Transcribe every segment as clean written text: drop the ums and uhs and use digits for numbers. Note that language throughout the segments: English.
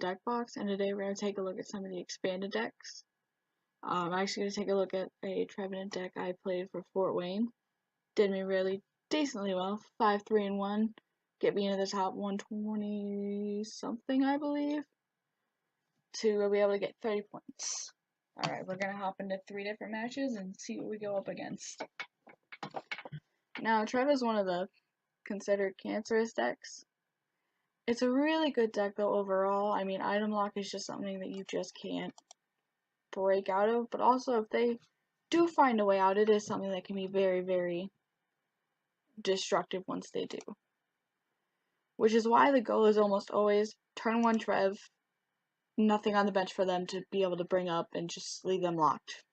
deck box, and today we're going to take a look at some of the expanded decks. I'm actually going to take a look at a Trevenant deck I played for Fort Wayne. Did me really decently well, 5-3-1, get me into the top 120 something, I believe, to be able to get 30 points. Alright, we're going to hop into 3 different matches and see what we go up against. Now, Trev is one of the considered Cancerous decks. It's a really good deck though overall. I mean, item lock is just something that you just can't break out of, but also if they do find a way out, it is something that can be very, very destructive once they do. Which is why the goal is almost always turn 1 Trev, nothing on the bench for them to be able to bring up and just leave them locked.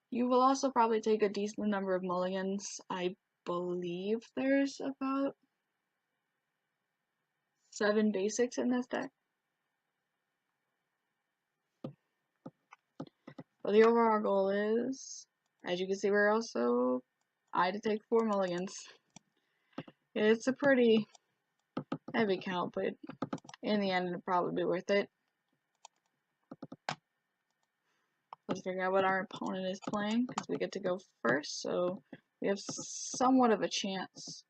You will also probably take a decent number of mulligans. I believe there's about 7 basics in this deck. But the overall goal is, as you can see, I had to take 4 mulligans. It's a pretty heavy count, but in the end, it'll probably be worth it. Let's figure out what our opponent is playing, because we get to go first, so we have somewhat of a chance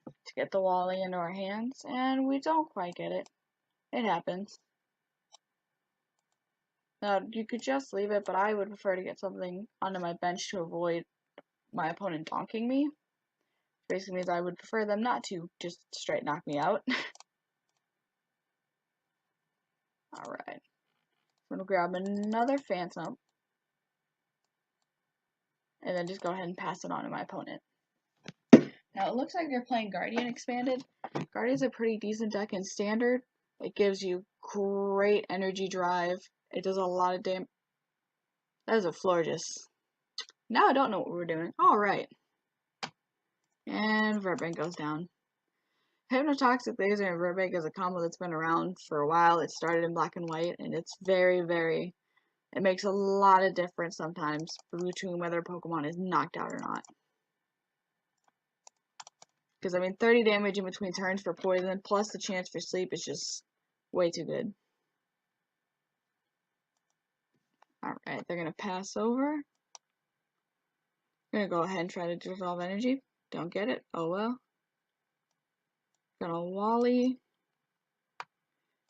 to get the Wally into our hands, and we don't quite get it. It happens. Now, you could just leave it, but I would prefer to get something onto my bench to avoid my opponent donking me. Basically means I would prefer them not to just straight knock me out. Alright. I'm gonna grab another Phantump. And then just go ahead and pass it on to my opponent. Now it looks like they're playing Guardian Expanded. Guardian's a pretty decent deck in Standard. It gives you great energy drive. It does a lot of damage. That is a Florges. Now I don't know what we're doing. Alright. And Verbank goes down. Hypnotoxic Laser and Verbank is a combo that's been around for a while. It started in black and white, and it's very, it makes a lot of difference sometimes between whether a Pokemon is knocked out or not. Because, I mean, 30 damage in between turns for poison, plus the chance for sleep is just way too good. Alright, they're going to pass over. Going to go ahead and try to dissolve energy. Don't get it. Oh well. Got a Wally.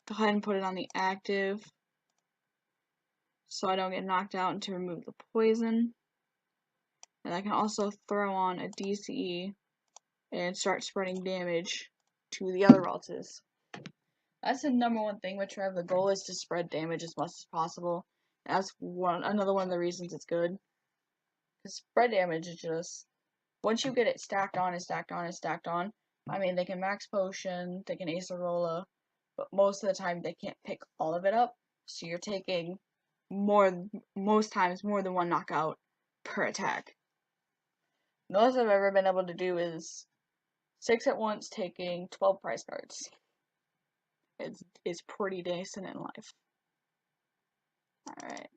Go ahead and put it on the active, so I don't get knocked out, and to remove the poison. And I can also throw on a DCE and start spreading damage to the other Ralts. That's the #1 thing with Trev. The goal is to spread damage as much as possible. That's another one of the reasons it's good. Because spread damage is just, once you get it stacked on and stacked on and stacked on, I mean, they can max potion, they can Acerola, but most of the time they can't pick all of it up. So you're taking most times more than 1 knockout per attack. The most I've ever been able to do is 6 at once, taking 12 prize cards. It's pretty decent in life. Alright.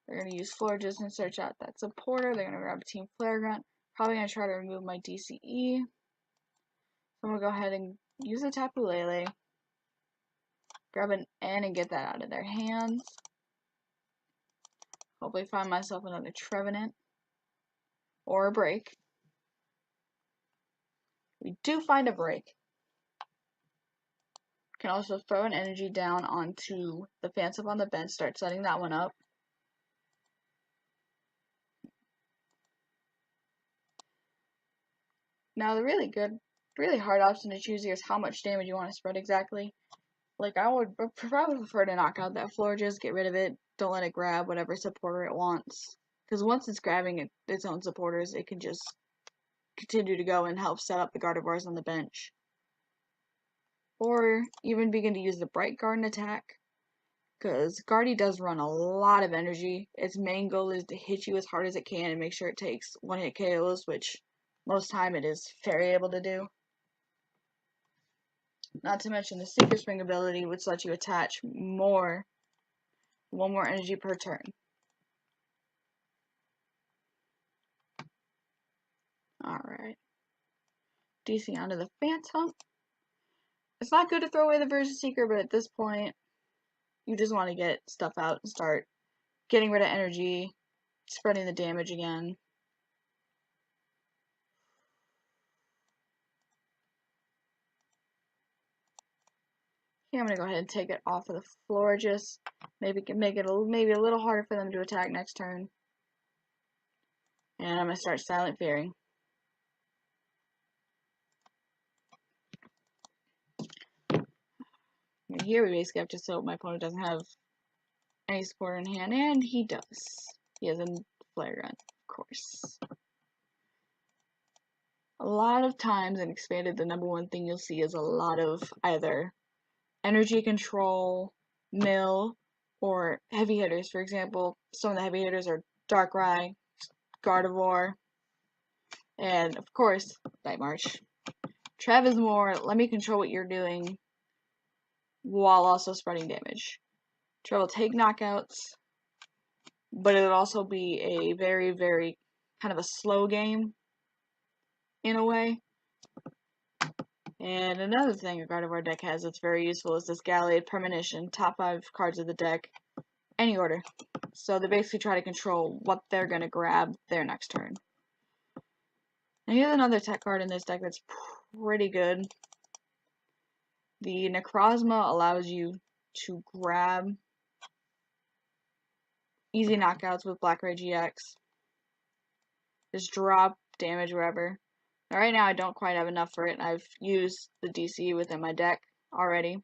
They're going to use Florges and search out that supporter. They're going to grab a Team Flare Grunt. Probably going to try to remove my DCE. So I'm going to go ahead and use a Tapu Lele. Grab an N and get that out of their hands. Hopefully find myself another Trevenant. Or a break. We do find a break. Can also throw an energy down onto the Phantump on the bench, start setting that one up. Now the really hard option to choose here is how much damage you want to spread exactly. Like, I would probably prefer to knock out that Florges, get rid of it, don't let it grab whatever supporter it wants. Because once it's grabbing its own supporters, it can just continue to go and help set up the Gardevoirs on the bench. Or even begin to use the Bright Garden attack. Because Guardy does run a lot of energy. Its main goal is to hit you as hard as it can and make sure it takes 1-hit KOs, which most time it is very able to do. Not to mention the Seeker Spring ability, which lets you attach one more energy per turn. Alright. DC onto the Phantump. It's not good to throw away the Versus Seeker, but at this point, you just want to get stuff out and start getting rid of energy, spreading the damage again. Okay, I'm gonna go ahead and take it off of the floor. Just maybe make it maybe a little harder for them to attack next turn. And I'm gonna start Silent Fearing. And here we basically have to hope my opponent doesn't have any support in hand, and he does. He has a Flare Gun, of course. A lot of times in Expanded, the number one thing you'll see is a lot of either energy control, mill, or heavy hitters. For example, some of the heavy hitters are Darkrai, Gardevoir, and of course, Night March. Trev is more, let me control what you're doing while also spreading damage. Trev will take knockouts, but it'll also be a very, very kind of a slow game in a way. And another thing a Gardevoir deck has that's very useful is this Gallade Premonition, top 5 cards of the deck, any order. So they basically try to control what they're going to grab their next turn. And here's another tech card in this deck that's pretty good. The Necrozma allows you to grab easy knockouts with Black Ray GX. Just drop damage wherever. Now, right now I don't quite have enough for it. I've used the DC within my deck already.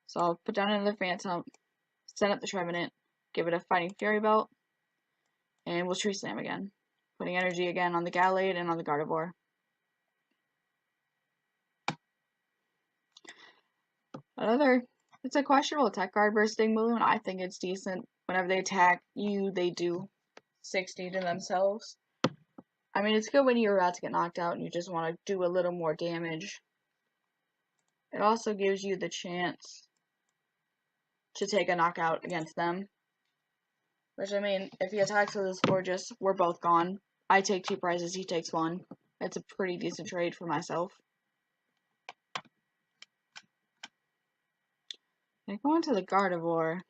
So I'll put down another Phantump, set up the Trevenant, give it a Fighting Fury Belt, and we'll Tree Slam again. Putting energy again on the Gallade and on the Gardevoir. It's a questionable attack card versus Sting Balloon. I think it's decent. Whenever they attack you, they do 60 to themselves. I mean, it's good when you're about to get knocked out and you just want to do a little more damage. It also gives you the chance to take a knockout against them. Which, I mean, if he attacks with his Gorgeous, we're both gone. I take 2 prizes, he takes 1. It's a pretty decent trade for myself. I go into the Gardevoir.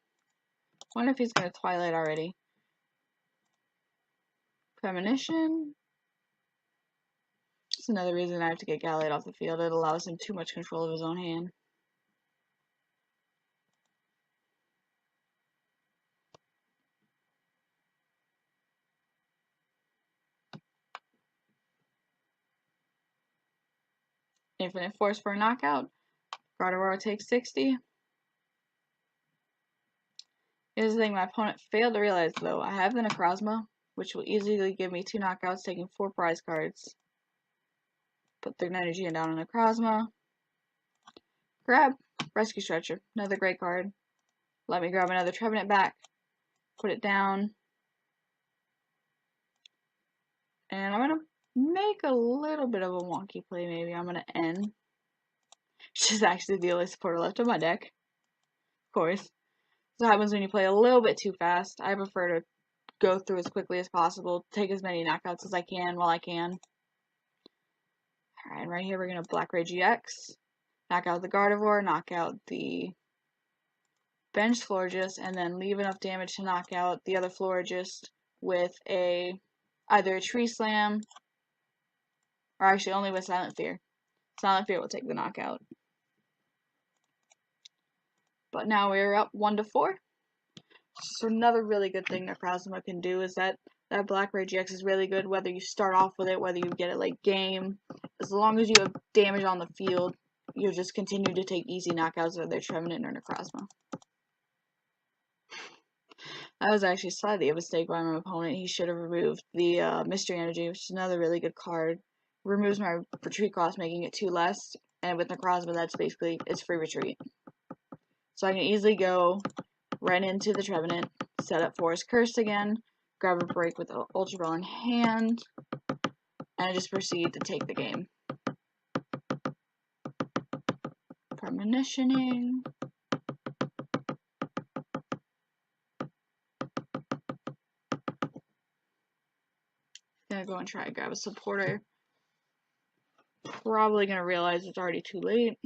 Wonder if he's going to Twilight already. Premonition. That's another reason I have to get Gallade off the field. It allows him too much control of his own hand. Infinite Force for a knockout. Gardevoir takes 60. Here's the thing my opponent failed to realize though. I have the Necrozma, which will easily give me 2 knockouts, taking 4 prize cards. Put the energy down on Necrozma. Grab Rescue Stretcher, another great card. Let me grab another Trevenant back. Put it down. And I'm going to make a little bit of a wonky play maybe. I'm going to N. Which is actually the only supporter left on my deck. Of course. This happens when you play a little bit too fast. I prefer to go through as quickly as possible, take as many knockouts as I can while I can. Alright, and right here we're going to Black Ray GX, knock out the Gardevoir, knock out the Bench Florigist, and then leave enough damage to knock out the other Florigist with either a Tree Slam, or actually only with Silent Fear. Silent Fear will take the knockout. But now we're up 1-4. So another really good thing Necrozma can do is that Black Ray GX is really good whether you start off with it, whether you get it late game. As long as you have damage on the field, you'll just continue to take easy knockouts of their Trevenant or Necrozma. That was actually slightly a mistake by my opponent. He should have removed the Mystery Energy, which is another really good card. Removes my retreat cost, making it 2 less. And with Necrozma, that's basically, it's free retreat. So I can easily go right into the Trevenant, set up Forest Curse again, grab a break with Ultra Ball in hand, and I just proceed to take the game. Premonitioning. Gonna go and try to grab a supporter. Probably gonna realize it's already too late.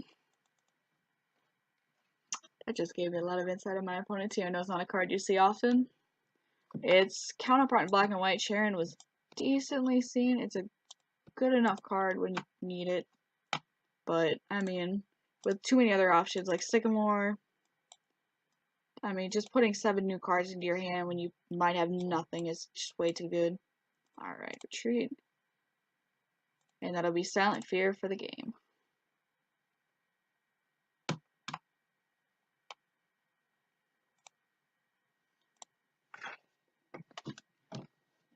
That just gave me a lot of insight on my opponent too. I know it's not a card you see often. Its counterpart in black and white, Sharon, was decently seen. It's a good enough card when you need it. But, I mean, with too many other options like Sycamore, I mean, just putting 7 new cards into your hand when you might have nothing is just way too good. Alright, retreat. And that'll be Silent Fear for the game.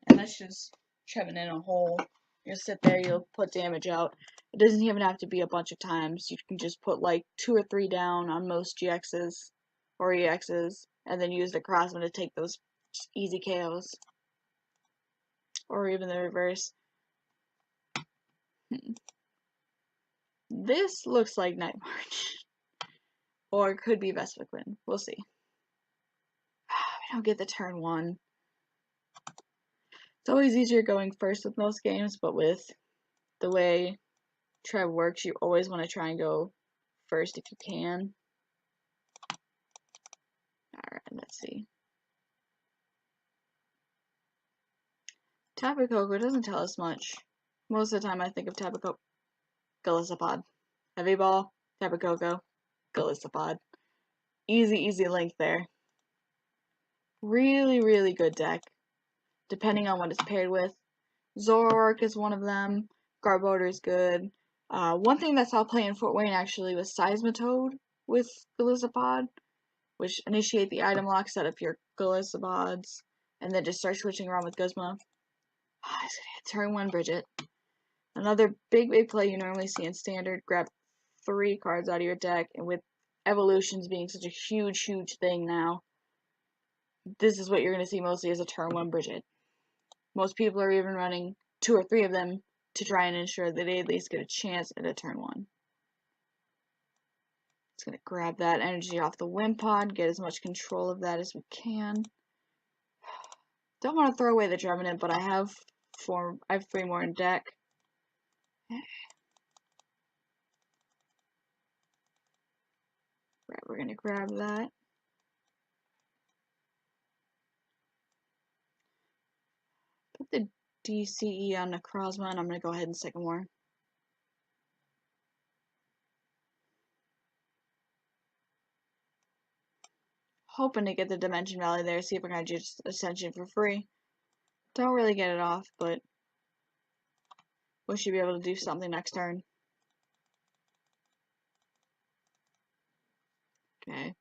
And that's just Trevenant in a hole. You'll sit there, you'll put damage out. It doesn't even have to be a bunch of times. You can just put like 2 or 3 down on most GXs or EXs, and then use the Necrozma to take those easy KOs. Or even the reverse. This looks like Night March. Or it could be Vespiquen. We'll see. We don't get the turn 1. It's always easier going first with most games, but with the way Trev works, you always want to try and go first if you can. Alright, let's see. Tapu Koko doesn't tell us much. Most of the time I think of Tapu Koko. Golisopod. Heavy Ball, Tapu Koko, Golisopod. Easy link there. Really good deck. Depending on what it's paired with. Zoroark is one of them. Garbodor is good. One thing that I saw play in Fort Wayne actually was Seismitoad with Golisopod, which initiate the item lock, set up your Golisopods, and then just start switching around with Guzma. Turn 1 Bridget. Another big play you normally see in Standard, grab 3 cards out of your deck, and with evolutions being such a huge thing now, this is what you're going to see mostly as a turn 1 Bridget. Most people are even running 2 or 3 of them to try and ensure that they at least get a chance at a turn 1. Just going to grab that energy off the Wimpod, get as much control of that as we can. Don't want to throw away the Trevenant, but I have 3 more in deck. Right, we're going to grab that. Put the DCE on Necrozma, and I'm going to go ahead and Sycamore. Hoping to get the Dimension Valley there, see if I can just Ascension for free. Don't really get it off, but we should be able to do something next turn. Okay.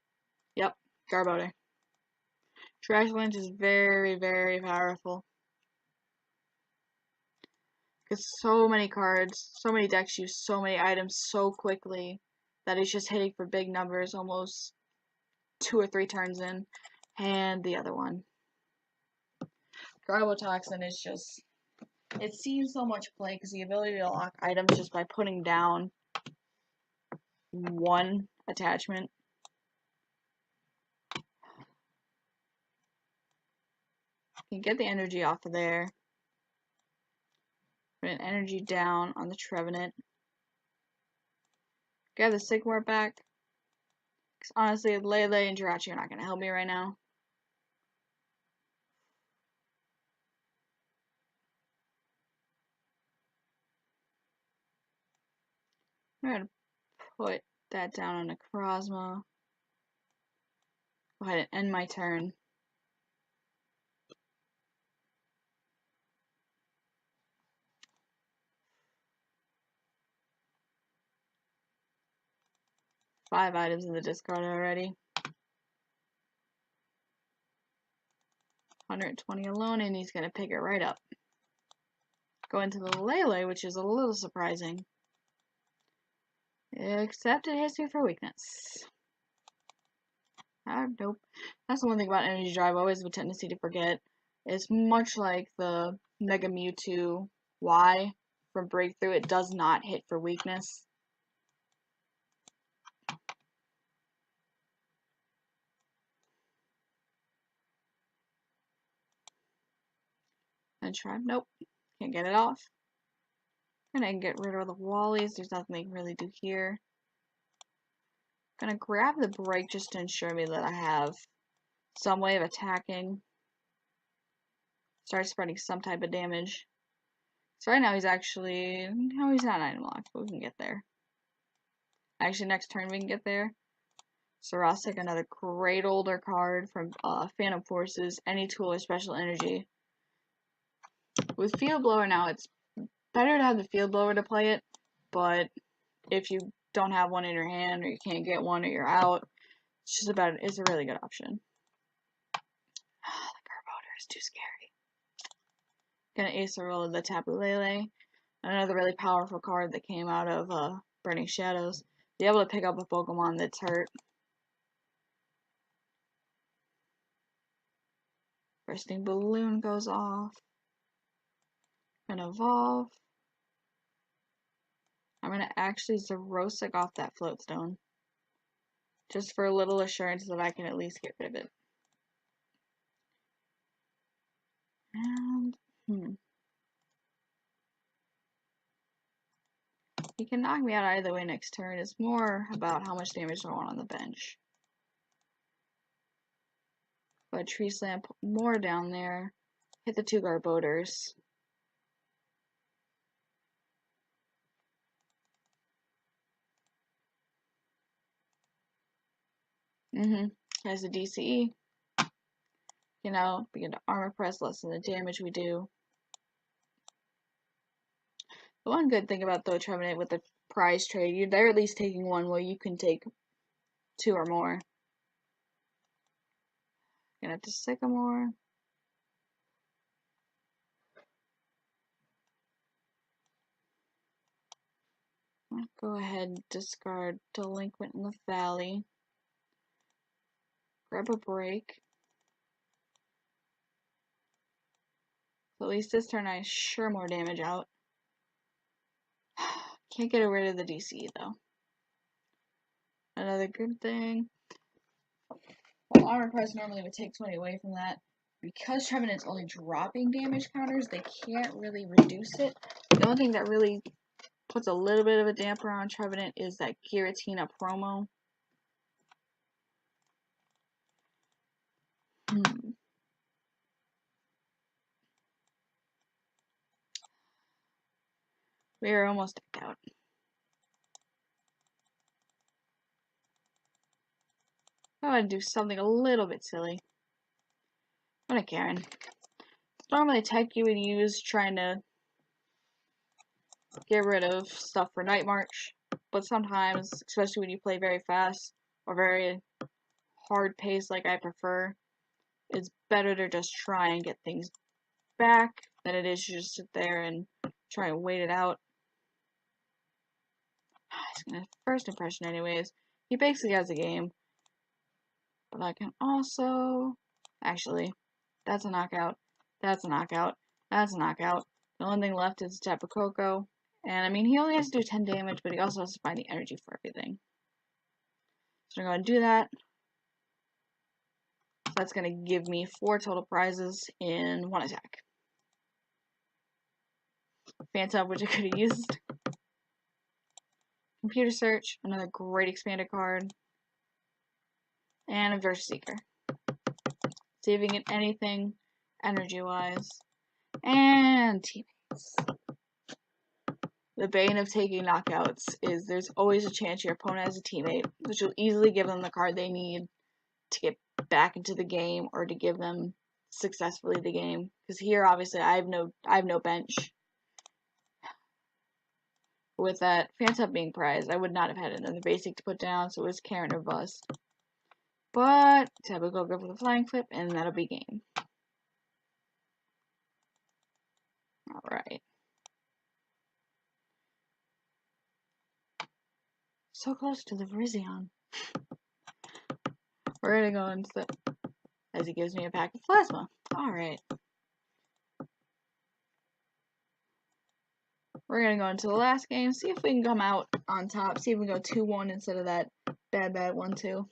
Yep, Garbodor. Trash Lynch is very powerful. Because so many cards, so many decks use so many items so quickly that it's just hitting for big numbers almost 2 or 3 turns in. And the other one. Garbotoxin is just, it's seen so much play because the ability to lock items just by putting down 1 attachment. You can get the energy off of there. Put an energy down on the Trevenant. Grab the Sycamore back. Because honestly, Lele and Jirachi are not going to help me right now. I'm going to put that down on Necrozma. Go ahead and end my turn. Five items in the discard already. 120 alone, and he's going to pick it right up. Go into the Lele, which is a little surprising. Except it hits me for weakness. Nope. That's the one thing about Energy Drive I always have a tendency to forget. It's much like the Mega Mewtwo Y from Breakthrough. It does not hit for weakness. And try. Nope. Can't get it off. And I can get rid of the Wallies. There's nothing they can really do here. Gonna grab the break just to ensure me that I have some way of attacking. Start spreading some type of damage. So right now he's actually... No, he's not item locked, but we can get there. Actually, next turn we can get there. Xerosic, another great older card from Phantom Forces. Any tool or special energy. With Field Blower now, it's better to have the Field Blower to play it, but if you don't have one in your hand, or you can't get one, or you're out, it's a really good option. The Garbodor is too scary. Gonna ace a roll of the Tapu Lele. Another really powerful card that came out of Burning Shadows. Be able to pick up a Pokemon that's hurt. Bursting Balloon goes off. Gonna evolve. I'm gonna actually Xerosic off that Floatstone. Just for a little assurance that I can at least get rid of it. And, he can knock me out either way next turn. It's more about how much damage I want on the bench. But Tree Slam, put more down there. Hit the 2 Garbodors. Has a DCE. You know, begin to armor press, lessen the damage we do. The one good thing about though Trevenant with the prize trade, they're at least taking one while you can take 2 or more. Gonna have to Sycamore. I'll go ahead and discard Delinquent in the Valley. Grab a break. So at least this turn I sure more damage out. Can't get rid of the DC though. Another good thing. Well, Armor Press normally would take 20 away from that. Because Trevenant's only dropping damage counters, they can't really reduce it. The only thing that really puts a little bit of a damper on Trevenant is that Giratina promo. We are almost decked out. I'm gonna do something a little bit silly. I'm gonna Karen. Normally tech you would use trying to get rid of stuff for Night March, but sometimes, especially when you play very fast or very hard pace like I prefer, it's better to just try and get things back than it is to just sit there and try and wait it out. It's gonna first impression anyways. He basically has a game. But I can also actually that's a knockout. That's a knockout. That's a knockout. The only thing left is Tapu Koko. And I mean he only has to do 10 damage, but he also has to find the energy for everything. So I'm gonna do that. So that's gonna give me 4 total prizes in 1 attack. Phantump, which I could have used. Computer Search, another great expanded card. And a Verse Seeker. See if we can get anything energy-wise. And teammates. The bane of taking knockouts is there's always a chance your opponent has a teammate, which will easily give them the card they need to get back into the game or to give them successfully the game. Because here, obviously, I have no bench. With that Phantump being prized, I would not have had another basic to put down, so it was Karen or bust. But Tapu go for the flying flip, and that'll be game. Alright. So close to the Virizion. We're gonna go into the... as he gives me a pack of Plasma. Alright. We're gonna go into the last game, see if we can come out on top, see if we can go 2-1 instead of that bad 1-2.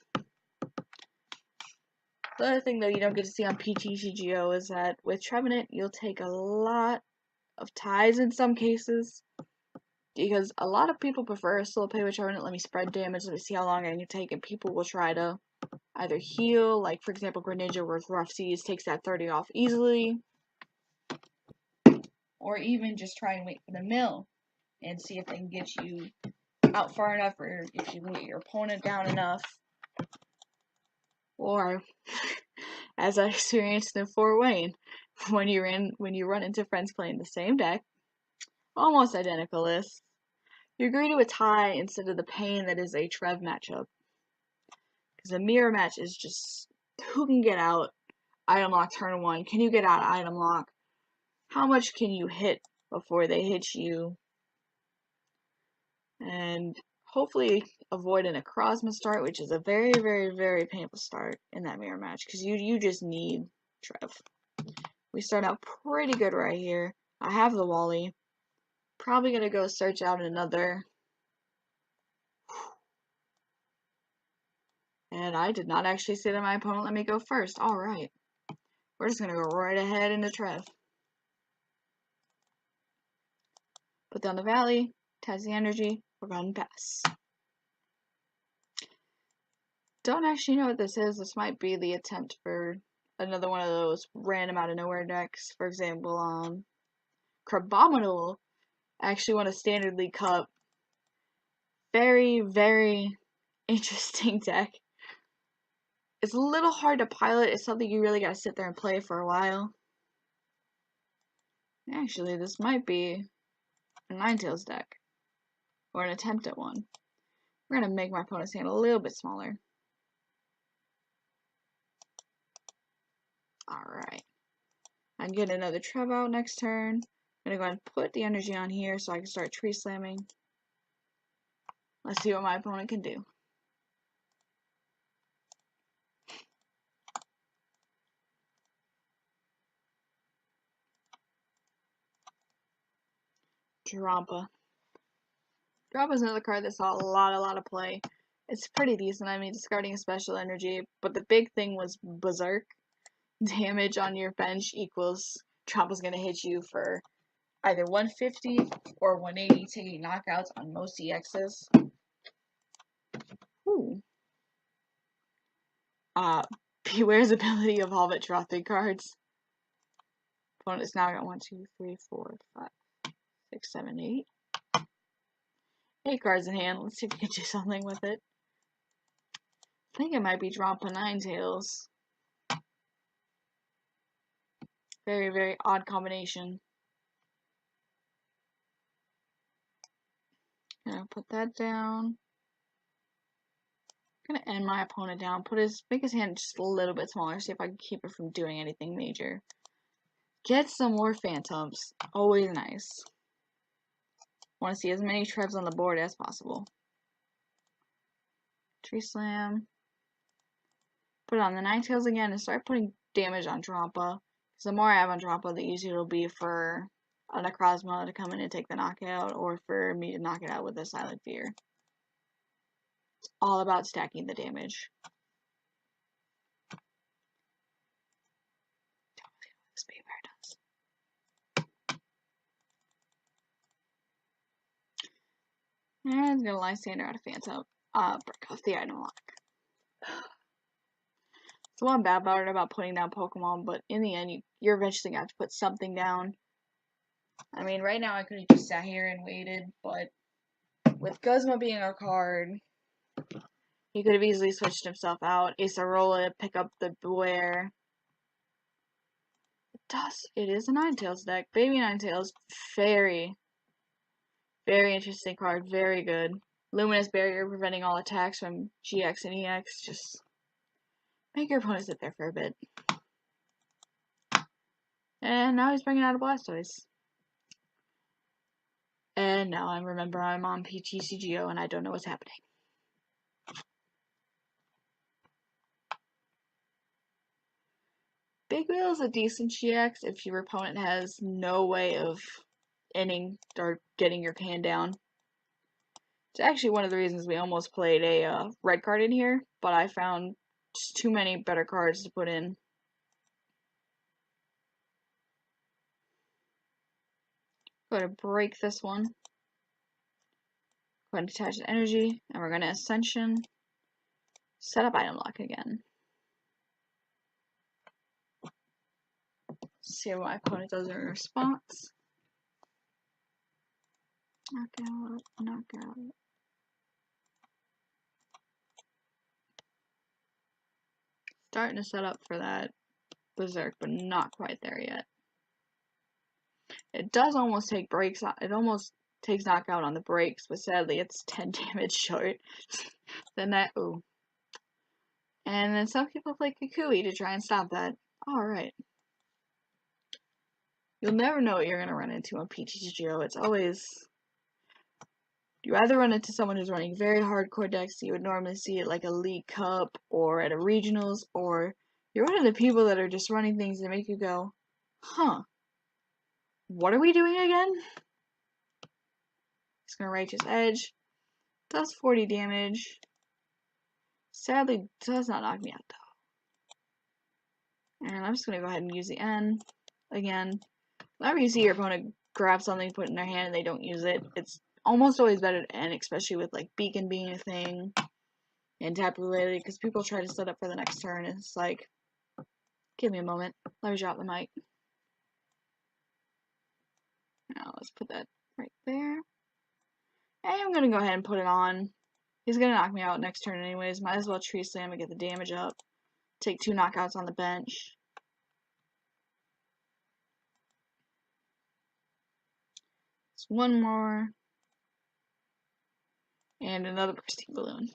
The other thing, though, you don't get to see on PTCGO is that with Trevenant, you'll take a lot of ties in some cases. because a lot of people prefer slow play with Trevenant. Let me spread damage, let me see how long I can take, and people will try to either heal, like for example Greninja with Rough Seas takes that 30 off easily, or even just try and wait for the mill and see if they can get you out far enough, or if you can get your opponent down enough. Or, as I experienced in Fort Wayne, when you run into friends playing the same deck, almost identical lists, you agree to a tie instead of the pain that is a Trev matchup. Because a mirror match is just who can get out item lock turn 1, can you get out item lock, how much can you hit before they hit you, and hopefully avoid a Necrozma start, which is a very, very, very painful start in that mirror match, because you just need Trev. We start out pretty good right here. I have the Wally. Probably gonna go search out another. And I did not actually say to my opponent, let me go first. Alright. We're just gonna go right ahead into Trev. Put down the Valley, test the energy, we're gonna pass. Don't actually know what this is. This might be the attempt for another one of those random out of nowhere decks. For example, Crabominal actually won a Standard League Cup. Very, very interesting deck. It's a little hard to pilot. It's something you really gotta sit there and play for a while. Actually, this might be a Ninetales deck. Or an attempt at one. We're gonna make my opponent's hand a little bit smaller. Alright. I'm getting another Trev out next turn. I'm gonna go ahead and put the energy on here so I can start tree slamming. Let's see what my opponent can do. Drampa. Drampa's another card that saw a lot of play. It's pretty decent. I mean, discarding a special energy, but the big thing was Berserk. Damage on your bench equals Drampa's gonna hit you for either 150 or 180, taking knockouts on most EXs. Ooh. Beware's ability of all but draw 3 cards. Opponent's now got 1, 2, 3, 4, 5, 6, 7, 8. 8 cards in hand. Let's see if we can do something with it. I think it might be Drampa Ninetales. Very, very odd combination. Gonna put that down. Gonna end my opponent down. Make his hand just a little bit smaller. See if I can keep it from doing anything major. Get some more Phantumps. Always nice. Want to see as many Trevs on the board as possible. Tree Slam. Put it on the Ninetales again and start putting damage on Drampa. Because the more I have on Drampa, the easier it'll be for a Necrozma to come in and take the knockout, or for me to knock it out with a Silent Fear. It's all about stacking the damage. This Beaver does. And I'm gonna Lysandre out of Phantump. Break off the item lock. It's one bad part about putting down Pokemon, but in the end, you're eventually gonna have to put something down. I mean, right now I could have just sat here and waited, but with Guzma being a card, he could have easily switched himself out. Acerola, pick up the Beware. It is a Ninetales deck. Baby Ninetales, very, very interesting card. Very good. Luminous Barrier, preventing all attacks from GX and EX. Just make your opponent sit there for a bit. And now he's bringing out a Blastoise. And now I remember I'm on PTCGO and I don't know what's happening. Big Wheel is a decent GX if your opponent has no way of ending or getting your hand down. It's actually one of the reasons we almost played a red card in here, but I found just too many better cards to put in. Go to break this one. go ahead and attach the energy, and we're going to Ascension, set up item lock again. See what my opponent does in response. Knockout, knockout. Starting to set up for that Berserk, but not quite there yet. It does almost take breaks. It almost takes knockout on the breaks, but sadly it's 10 damage short. Then that, ooh. And then some people play Kukui to try and stop that. Alright. You'll never know what you're going to run into on PTCGO. It's always... You either run into someone who's running very hardcore decks, you would normally see it like a League Cup or at a Regionals, or you run into people that are just running things that make you go, huh, what are we doing again? It's going to Righteous Edge. Does 40 damage. Sadly, does not knock me out though. And I'm just going to go ahead and use the N again. Whenever you see your opponent grab something, put it in their hand, and they don't use it, it's almost always better to N, especially with like Beacon being a thing and Tapu Lele, because people try to set up for the next turn, and it's like, give me a moment. Let me drop the mic. Now let's put that right there. And I'm going to go ahead and put it on. He's going to knock me out next turn anyways. Might as well Tree Slam and get the damage up. Take 2 knockouts on the bench. It's 1 more. And another Pristine Balloon.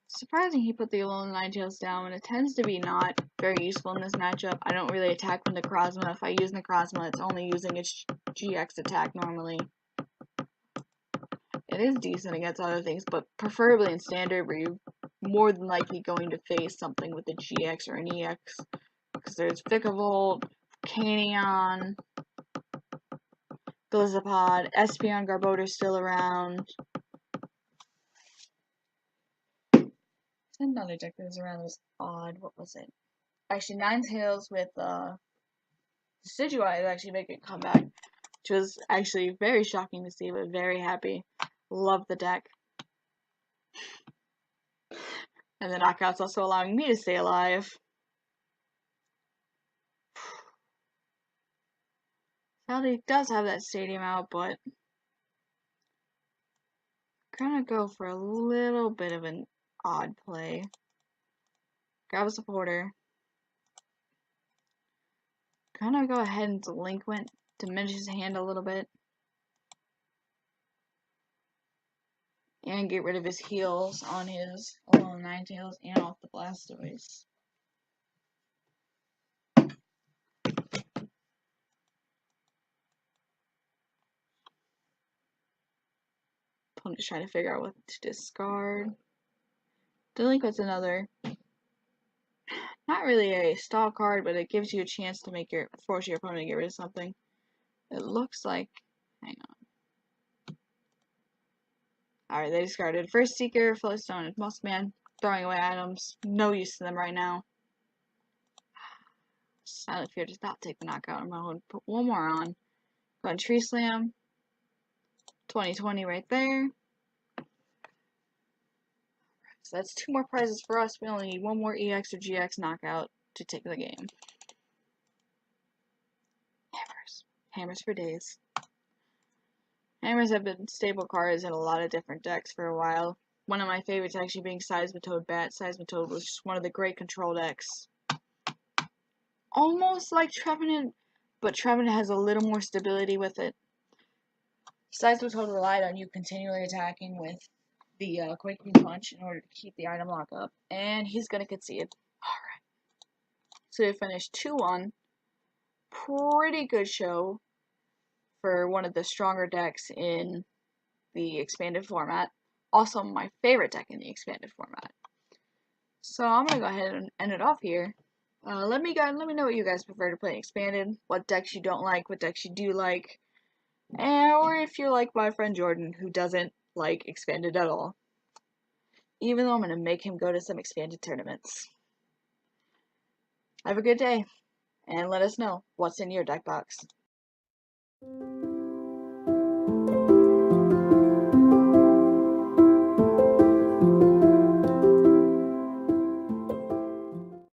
Surprising he put the Alolan Ninetales down, and it tends to be not very useful in this matchup. I don't really attack with Necrozma. If I use Necrozma, it's only using its GX attack normally. It is decent against other things, but preferably in Standard, where you're more than likely going to face something with a GX or an EX. Because there's Vikavolt, Canyon, Blizzapod, Espeon, Garbodor's still around. Another deck that was around that was odd. What was it? Actually, Ninetales with Decidueye is actually making a comeback, which was actually very shocking to see, but very happy. Love the deck. And the knockout's also allowing me to stay alive. Sadly, does have that stadium out, but gonna go for a little bit of an odd play. Grab a supporter. Gonna go ahead and Delinquent, diminish his hand a little bit. And get rid of his heals on his Alolan Ninetales and off the Blastoise. Opponent's trying to figure out what to discard. Delinquent's another. Not really a stall card, but it gives you a chance to make force your opponent to get rid of something. It looks like, hang on. Alright, they discarded First Seeker, Flowstone, and Muskman. Throwing away items. No use to them right now. Silent Fear does not take the knockout. I'm going to put 1 more on. Go ahead and Tree Slam. 2020 right there. So that's 2 more prizes for us. We only need 1 more EX or GX knockout to take the game. Hammers. Hammers for days. Hammers have been staple cards in a lot of different decks for a while. One of my favorites actually being Seismitoad Bat. Seismitoad was just one of the great control decks. Almost like Trevenant, but Trevenant has a little more stability with it. Seismitoad relied on you continually attacking with the Quaking Punch in order to keep the item lock up. And he's going to concede. Alright. So we finished 2-1. Pretty good show for one of the stronger decks in the expanded format. Also my favorite deck in the expanded format. So I'm going to go ahead and end it off here. Let me know what you guys prefer to play in expanded, what decks you don't like, what decks you do like, or if you're like my friend Jordan, who doesn't like expanded at all. Even though I'm going to make him go to some expanded tournaments. Have a good day, and let us know what's in your deck box.